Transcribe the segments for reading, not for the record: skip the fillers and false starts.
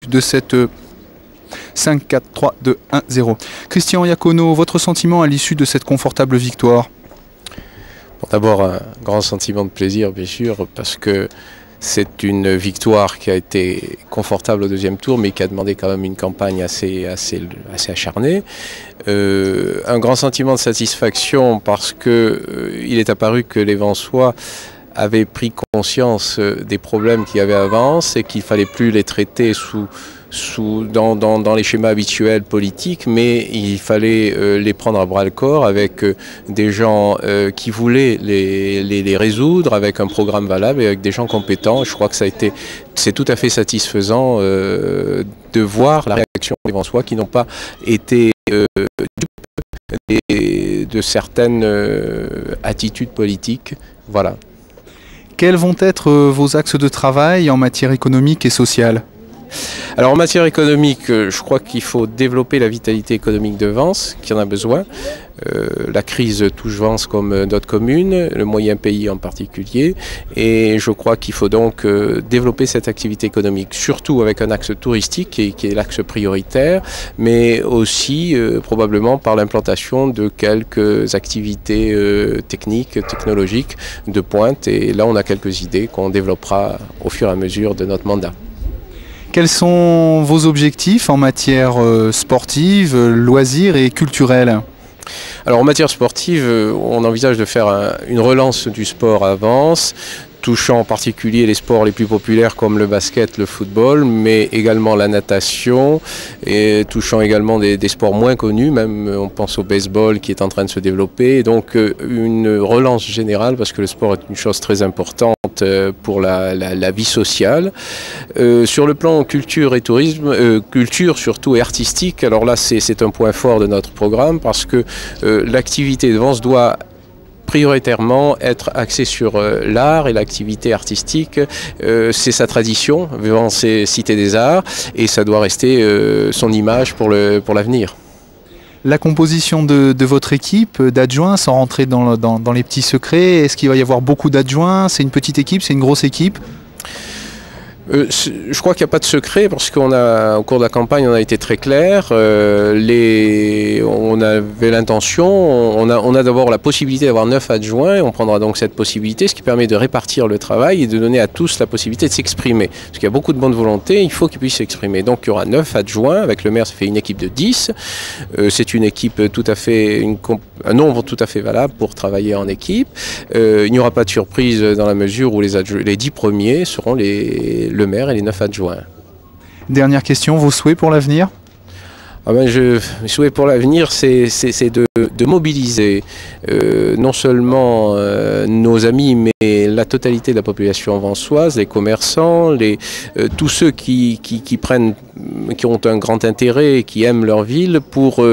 de cette 5, 4, 3, 2, 1, 0. Christian Iacono, votre sentiment à l'issue de cette confortable victoire? Bon, d'abord, un grand sentiment de plaisir, bien sûr, parce que c'est une victoire qui a été confortable au deuxième tour, mais qui a demandé quand même une campagne assez acharnée. Un grand sentiment de satisfaction parce qu'il est apparu que les Vensois avaient pris conscience des problèmes qu'il y avait avant et qu'il ne fallait plus les traiter dans les schémas habituels politiques, mais il fallait les prendre à bras le corps avec des gens qui voulaient les résoudre, avec un programme valable et avec des gens compétents. Je crois que c'est tout à fait satisfaisant de voir la réaction des Vensois qui n'ont pas été dupes de certaines attitudes politiques. Voilà. Quels vont être vos axes de travail en matière économique et sociale ? Alors en matière économique, je crois qu'il faut développer la vitalité économique de Vence, qui en a besoin. La crise touche Vence comme d'autres communes, le moyen pays en particulier, et je crois qu'il faut donc développer cette activité économique, surtout avec un axe touristique qui est l'axe prioritaire, mais aussi probablement par l'implantation de quelques activités techniques, technologiques de pointe, et là on a quelques idées qu'on développera au fur et à mesure de notre mandat. Quels sont vos objectifs en matière sportive, loisirs et culturelle ? Alors en matière sportive, on envisage de faire une relance du sport à Vence, touchant en particulier les sports les plus populaires comme le basket, le football, mais également la natation, et touchant également des sports moins connus, même on pense au baseball qui est en train de se développer. Donc une relance générale, parce que le sport est une chose très importante pour la vie sociale. Sur le plan culture et tourisme, culture surtout et artistique, alors là c'est un point fort de notre programme, parce que l'activité de Vence doit prioritairement être axée sur l'art, et l'activité artistique, c'est sa tradition, Vence c'est Cité des Arts, et ça doit rester son image pour l'avenir. La composition de votre équipe d'adjoints, sans rentrer dans les petits secrets, est-ce qu'il va y avoir beaucoup d'adjoints? C'est une petite équipe, c'est une grosse équipe? Je crois qu'il n'y a pas de secret, parce qu'au cours de la campagne, on a été très clair. On avait l'intention, on a d'abord la possibilité d'avoir 9 adjoints, et on prendra donc cette possibilité, ce qui permet de répartir le travail et de donner à tous la possibilité de s'exprimer. Parce qu'il y a beaucoup de bonne volonté, il faut qu'ils puissent s'exprimer. Donc il y aura 9 adjoints, avec le maire ça fait une équipe de 10. C'est une équipe tout à fait, un nombre tout à fait valable pour travailler en équipe. Il n'y aura pas de surprise dans la mesure où les 10 premiers seront le maire et les 9 adjoints. Dernière question, vos souhaits pour l'avenir? Mes souhaits pour l'avenir, c'est de mobiliser non seulement nos amis, mais la totalité de la population vensoise, les commerçants, tous ceux qui ont un grand intérêt et qui aiment leur ville, pour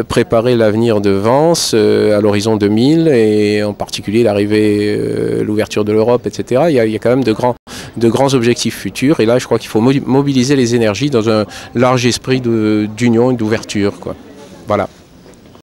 préparer l'avenir de Vence à l'horizon 2000, et en particulier l'arrivée, l'ouverture de l'Europe, etc. Il y a quand même de grands objectifs futurs, et là je crois qu'il faut mobiliser les énergies dans un large esprit d'union et d'ouverture, quoi. Voilà.